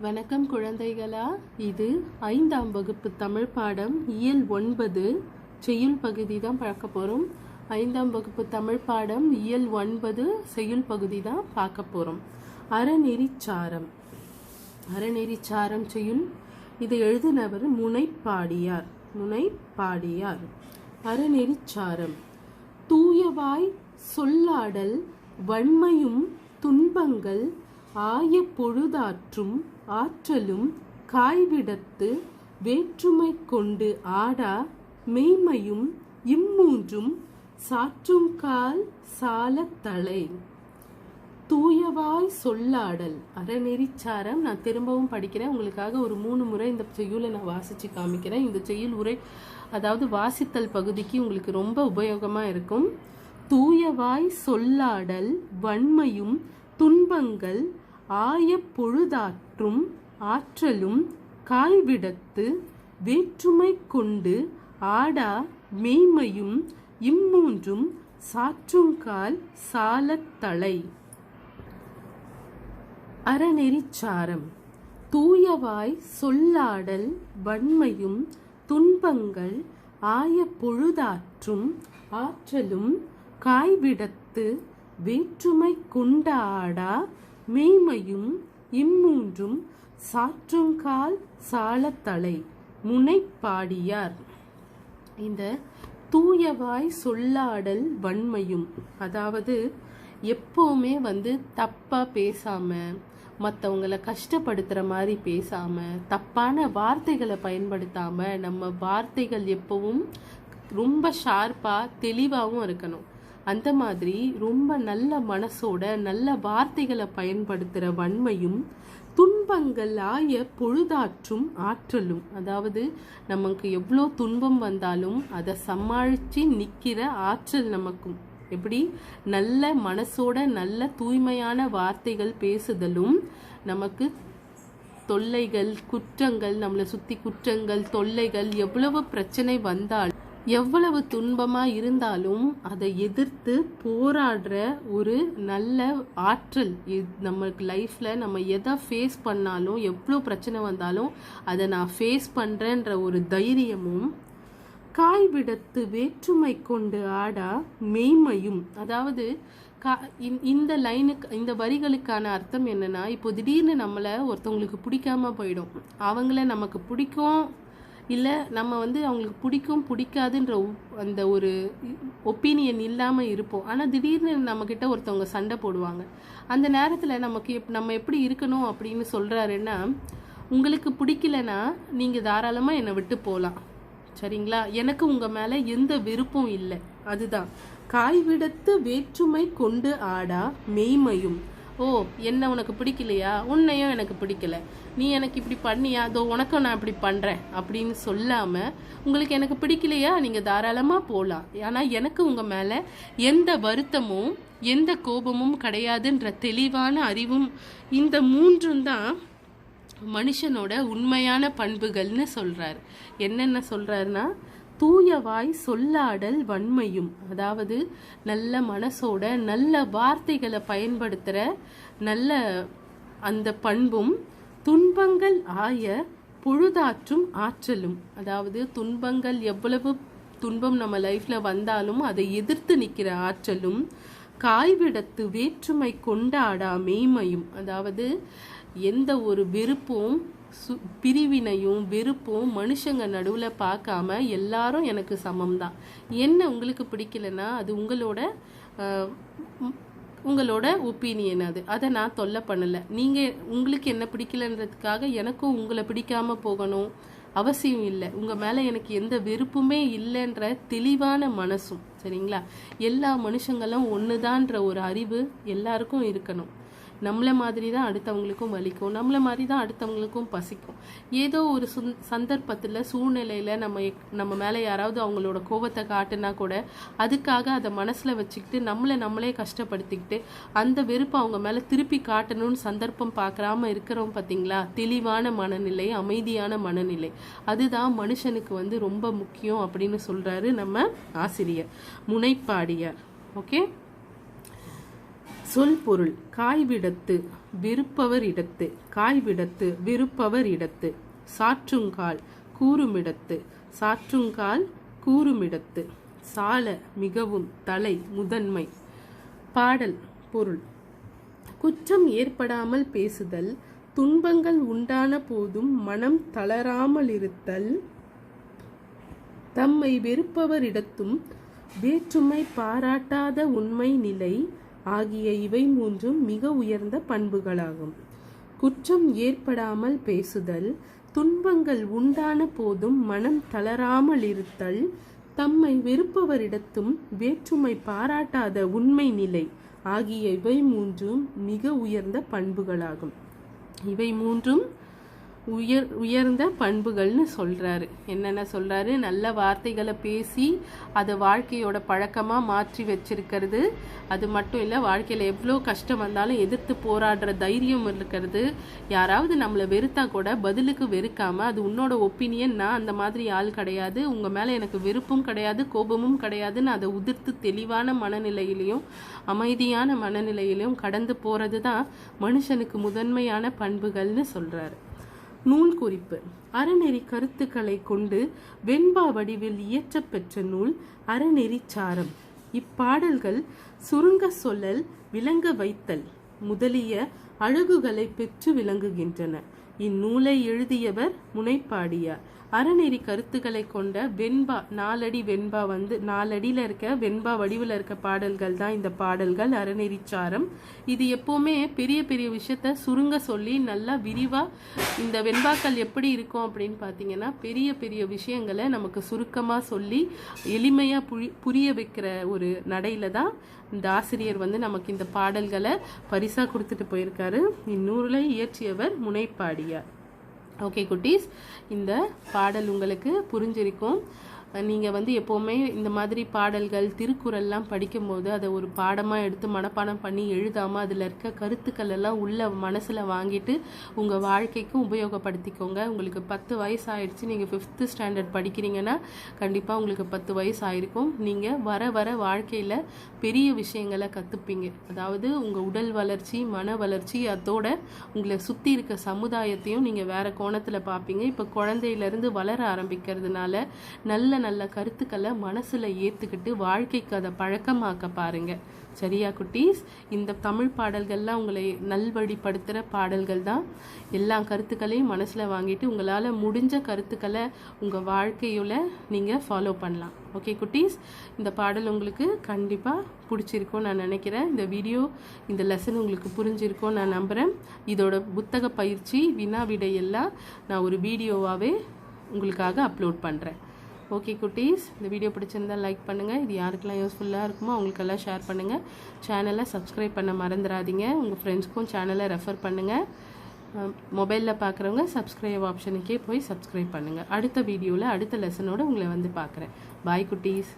வணக்கம் குழந்தைகளா. இது 5ஆம் வகுப்பு தமிழ் பாடம் இயல் 9 செய்யுள் பகுதி தான் பார்க்க போகிறோம். 5ஆம் வகுப்பு தமிழ் பாடம் இயல் 9 செய்யுள் பகுதி தான் பார்க்க போகிறோம். அறநெறிச்சாரம். அறநெறிச்சாரம் செய்யுள். இதை எழுதினவர் முனைப்பாடியார். அறநெறிச்சாரம். தூயவாய் சொல்லாடல் வன்மையும் துன்பங்கள் ஆய பொழுதாற்றும் ஆற்றலும் காய்விடத்து வேற்றுமை கொண்டு ஆடா மெய்மையும் இம்மூன்றும் சாற்றும் கால் சால தலை. தூயவாய் சொல்லாடல் அறநெறிச்சாரம். நான் திரும்பவும் படிக்கிறேன் உங்களுக்காக. ஒரு 3 முறை இந்த செய்யுளை நான் வாசிச்சு காமிக்கிறேன். இந்த செய்யுள் உரை, அதாவது வாசித்தல் பகுதிக்கு உங்களுக்கு ரொம்ப உபயோகமா இருக்கும். தூயவாய் சொல்லாடல் வன்மையும் துன்பங்கள் ஆய பொழுதாற்றும் ஆற்றலும் காய்விடத்து வேற்றுமை கொண்டு ஆடா மெய்மையும் இம்மூன்றும் சாற்றுங்கால் சாலத்தலை. அறநெறிச்சாரம். தூயவாய் சொல்லாடல் வன்மையும் துன்பங்கள் ஆய பொழுதாற்றும் ஆற்றலும் காய்விடத்து வேற்றுமை கொண்ட ஆடா மெய்மையும் இம்மூன்றும் சாற்றுங்கால் சாலத்தலை. முனைப்பாடியார். இந்த தூயவாய் சொல்லாடல் வன்மையும், அதாவது எப்பவுமே தப்பா பேசாம, மற்றவங்களை கஷ்டப்படுத்துற மாதிரி பேசாம, தப்பான வார்த்தைகளை பயன்படுத்தாம, நம்ம வார்த்தைகள் எப்பவும் ரொம்ப ஷார்ப்பா தெளிவாகவும் இருக்கணும். அந்த மாதிரி ரொம்ப நல்ல மனசோட நல்ல வார்த்தைகளை பயன்படுத்துகிற வன்மையும் துன்பங்கள் ஆய பொழுதாற்றும் ஆற்றலும், அதாவது நமக்கு எவ்வளோ துன்பம் வந்தாலும் அதை சமாளித்து நிற்கிற ஆற்றல் நமக்கும். எப்படி நல்ல மனசோட நல்ல தூய்மையான வார்த்தைகள் பேசுதலும், நமக்கு தொல்லைகள் குற்றங்கள், நம்மளை சுற்றி குற்றங்கள் தொல்லைகள் எவ்வளவு பிரச்சனை வந்தாலும், எவ்வளவு துன்பமா இருந்தாலும் அதை எதிர்த்து போராடுற ஒரு நல்ல ஆற்றல் நமக்கு லைஃப்ல. நம்ம எதை ஃபேஸ் பண்ணாலும், எவ்வளோ பிரச்சனை வந்தாலும் அதை நான் ஃபேஸ் பண்றேன்ற ஒரு தைரியமும், காய்விடத்து வேற்றுமை கொண்டு ஆடா மெய்மையும். அதாவது இந்த லைனுக்கு, இந்த வரிகளுக்கான அர்த்தம் என்னன்னா, இப்போ திடீர்னு நம்மளை ஒருத்தவங்களுக்கு பிடிக்காம போயிடும். அவங்கள நமக்கு பிடிக்கும், இல்லை நம்ம அவங்களுக்கு பிடிக்கும் பிடிக்காதுன்ற அந்த ஒரு ஒப்பீனியன் இல்லாமல் இருப்போம். ஆனால் திடீர்னு நம்மக்கிட்ட ஒருத்தவங்க சண்டை போடுவாங்க. அந்த நேரத்தில் நம்ம எப்படி இருக்கணும் அப்படின்னு சொல்கிறாருன்னா, உங்களுக்கு பிடிக்கலன்னா நீங்கள் தாராளமாக என்னை விட்டு போகலாம், சரிங்களா? எனக்கு உங்கள் மேலே எந்த விருப்பம் இல்லை. அதுதான் காய்விடத்து வேற்றுமை கொண்டு ஆடா மெய்மையும். ஓ, என்ன உனக்கு பிடிக்கலையா, உன்னையும் எனக்கு பிடிக்கல, நீ எனக்கு இப்படி பண்ணியா, அதோ உனக்கும் நான் இப்படி பண்ணுறேன் அப்படின்னு சொல்லாமல், உங்களுக்கு எனக்கு பிடிக்கலையா நீங்கள் தாராளமாக போகலாம், ஆனால் எனக்கு உங்கள் மேலே எந்த வருத்தமும் எந்த கோபமும் கிடையாதுன்ற தெளிவான அறிவும், இந்த 3ம் தான் மனுஷனோட உண்மையான பண்புகள்னு சொல்கிறார். என்னென்ன சொல்கிறாருன்னா, தூயவாய் சொல்லாடல் வன்மையும், அதாவது நல்ல மனசோட நல்ல வார்த்தைகளை பயன்படுத்துகிற நல்ல அந்த பண்பும், துன்பங்கள் ஆய பொழுதாற்றும் ஆற்றலும், அதாவது துன்பங்கள் எவ்வளவு துன்பம் நம்ம லைஃப்ல வந்தாலும் அதை எதிர்த்து நிற்கிற ஆற்றலும், காய்விடத்து வேற்றுமை கொண்டாடா மெய்மையும், அதாவது எந்த ஒரு வெறுப்பும் பிரிவினையும் வெறுப்பும் மனுஷங்க நடுவில் பார்க்காம எல்லாரும் எனக்கு சமம் தான். என்ன உங்களுக்கு பிடிக்கலன்னா அது உங்களோட ஒப்பீனியன், அதை நான் தொல்லை பண்ணலை. நீங்கள் உங்களுக்கு என்ன பிடிக்கலன்றதுக்காக எனக்கும் உங்களை பிடிக்காம போகணும் அவசியம் இல்லை. உங்கள் மேலே எனக்கு எந்த வெறுப்புமே இல்லைன்ற தெளிவான மனசும், சரிங்களா? எல்லா மனுஷங்களும் ஒன்றுதான்ற ஒரு அறிவு எல்லாருக்கும் இருக்கணும். நம்மளை மாதிரி தான் அடுத்தவங்களுக்கும் வலிக்கும், நம்மளை மாதிரி தான் அடுத்தவங்களுக்கும் பசிக்கும். ஏதோ ஒரு சந்தர்ப்பத்தில் சூழ்நிலையில் நம்ம மேலே யாராவது அவங்களோட கோபத்தை காட்டுனா கூட அதுக்காக அதை மனசில் வச்சுக்கிட்டு நம்மளே கஷ்டப்படுத்திக்கிட்டு அந்த வெறுப்பை அவங்க மேலே திருப்பி காட்டணும்னு சந்தர்ப்பம் பார்க்குறாம இருக்கிறோம் பார்த்தீங்களா? தெளிவான மனநிலை, அமைதியான மனநிலை, அதுதான் மனுஷனுக்கு ரொம்ப முக்கியம் அப்படின்னு சொல்கிறாரு நம்ம ஆசிரியர் முனைப்பாடியார். ஓகே, சொல் பொருள் காய்விடத்து விருப்பவர் இடத்து, காய்விடத்து விருப்பவர் இடத்து. சாற்றுங்கால் கூறுமிடத்து, சாற்றுங்கால் கூறுமிடத்து. சால மிகவும், தலை முதன்மை. பாடல் பொருள். குற்றம் ஏற்படாமல் பேசுதல், துன்பங்கள் உண்டான போதும் மனம் தளராமல் இருத்தல், தம்மை வெறுப்பவரிடத்தும் வேற்றுமை பாராட்டாத உண்மை நிலை ஆகிய இவை மூன்றும் மிக உயர்ந்த பண்புகளாகும். குற்றம் ஏற்படாமல் பேசுதல், துன்பங்கள் உண்டான போதும் மனம் தளராமல் இருத்தல், தம்மை வெறுப்பவரிடத்தும் வேற்றுமை பாராட்டாத உண்மை நிலை ஆகிய இவை மூன்றும் மிக உயர்ந்த பண்புகளாகும். இவை மூன்றும் உயர்ந்த பண்புகள்னு சொல்றாரு. என்னென்ன சொல்றாரு? நல்ல வார்த்தைகளை பேசி அதை வாழ்க்கையோட பழக்கமா மாற்றி வச்சிருக்கிறது. அது மட்டும் இல்லை, வாழ்க்கையில எவ்வளோ கஷ்டம் வந்தாலும் எதிர்த்து போராடுற தைரியம் இருக்கிறது. யாராவது நம்மளை வெறுத்தா கூட பதிலுக்கு வெறுக்காம, அது உன்னோட ஒப்பீனியன், நான் அந்த மாதிரி ஆள் கிடையாது, உங்க மேல எனக்கு வெறுப்பும் கிடையாது கோபமும் கிடையாதுன்னு அதை உதிர்த்து தெளிவான மனநிலையிலையும் அமைதியான மனநிலையிலையும் கடந்து போறது தான் மனுஷனுக்கு முதன்மையான பண்புகள்னு சொல்றாரு. நூல் குறிப்பு. அறநெறி கருத்துக்களை கொண்டு வெண்பா வடிவில் இயற்றப்பெற்ற நூல் அறநெறி சாரம். இப்பாடல்கள் சுருங்க சொல்லல், விளங்க வைத்தல் முதலிய அழகுகளை பெற்று விளங்குகின்றன. இந்நூலை எழுதியவர் முனைப்பாடியார். அறநெறி கருத்துக்களை கொண்ட வெண்பா, 4 அடி வெண்பா 4 அடியில் இருக்க வெண்பா வடிவில் இருக்க பாடல்கள் தான் இந்த பாடல்கள் அறநெறிச்சாரம். இது எப்போவுமே பெரிய பெரிய விஷயத்த சுருங்க சொல்லி நல்லா விரிவா, இந்த வெண்பாக்கள் எப்படி இருக்கும் அப்படின்னு பார்த்தீங்கன்னா, பெரிய பெரிய விஷயங்களை நமக்கு சுருக்கமாக சொல்லி எளிமையாக புரிய வைக்கிற ஒரு நடையில தான் இந்த ஆசிரியர் நமக்கு இந்த பாடல்களை பரிசா கொடுத்துட்டு போயிருக்காரு. இந்நூலை இயற்றியவர் முனைப்பாடியார். ஓகே குட்டீஸ், இந்த பாடல் உங்களுக்கு புரிஞ்சிருக்கும். நீங்கள் எப்போவுமே இந்த மாதிரி பாடல்கள் திருக்குறள்லாம் படிக்கும்போது அதை ஒரு பாடமாக எடுத்து மனப்பாடம் பண்ணி எழுதாமல் அதில் இருக்க கருத்துக்கள் எல்லாம் உள்ள மனசில் வாங்கிட்டு உங்கள் வாழ்க்கைக்கு உபயோகப்படுத்திக்கோங்க. உங்களுக்கு 10 வயசு ஆயிடுச்சு, நீங்கள் 5th ஸ்டாண்டர்ட் படிக்கிறீங்கன்னா கண்டிப்பாக உங்களுக்கு 10 வயசு ஆயிருக்கும். நீங்கள் வர வர வாழ்க்கையில் பெரிய விஷயங்களை கற்றுப்பீங்க. அதாவது உங்கள் உடல் வளர்ச்சி, மன வளர்ச்சி, அதோட உங்களை சுற்றி இருக்க சமுதாயத்தையும் நீங்கள் வேறு கோணத்தில் பார்ப்பீங்க. இப்போ குழந்தையிலேருந்து வளர ஆரம்பிக்கிறதுனால நல்ல நல்ல கருத்துக்களை மனசுல ஏத்துக்கிட்டு வாழ்க்கைக்கு அதை பழக்கமாக்க பாருங்க. சரியா குட்டீஸ்? இந்த தமிழ் பாடல்கள்லாம் உங்களை நல்வழிப்படுத்துகிற பாடல்கள் தான். எல்லா கருத்துக்களையும் மனசுல வாங்கிட்டு உங்களால் முடிஞ்ச கருத்துக்களை உங்கள் வாழ்க்கையில் நீங்கள் ஃபாலோ பண்ணலாம். ஓகே குட்டீஸ், இந்த பாடல் உங்களுக்கு கண்டிப்பாக பிடிச்சிருக்கும் நான் நினைக்கிறேன். இந்த வீடியோ, இந்த லெசன் உங்களுக்கு புரிஞ்சிருக்கும் நான் நம்புகிறேன். இதோட புத்தக பயிற்சி வினா விடை எல்லாம் நான் ஒரு வீடியோவாகவே உங்களுக்காக அப்லோட் பண்ணுறேன். ஓகே குட்டீஸ், இந்த வீடியோ பிடிச்சிருந்தால் லைக் பண்ணுங்கள். இது யாருக்கெல்லாம் யூஸ்ஃபுல்லாக இருக்குமோ அவங்களுக்கெல்லாம் ஷேர் பண்ணுங்கள். சேனலை சப்ஸ்கிரைப் பண்ண மறந்துடாதீங்க. உங்கள் ஃப்ரெண்ட்ஸ்க்கும் சேனலை ரெஃபர் பண்ணுங்கள். மொபைலில் பார்க்குறவங்க சப்ஸ்கிரைப் ஆப்ஷனுக்கே போய் சப்ஸ்கிரைப் பண்ணுங்கள். அடுத்த வீடியோவில் அடுத்த லெசனோடு உங்களை பார்க்குறேன். பாய் குட்டீஸ்.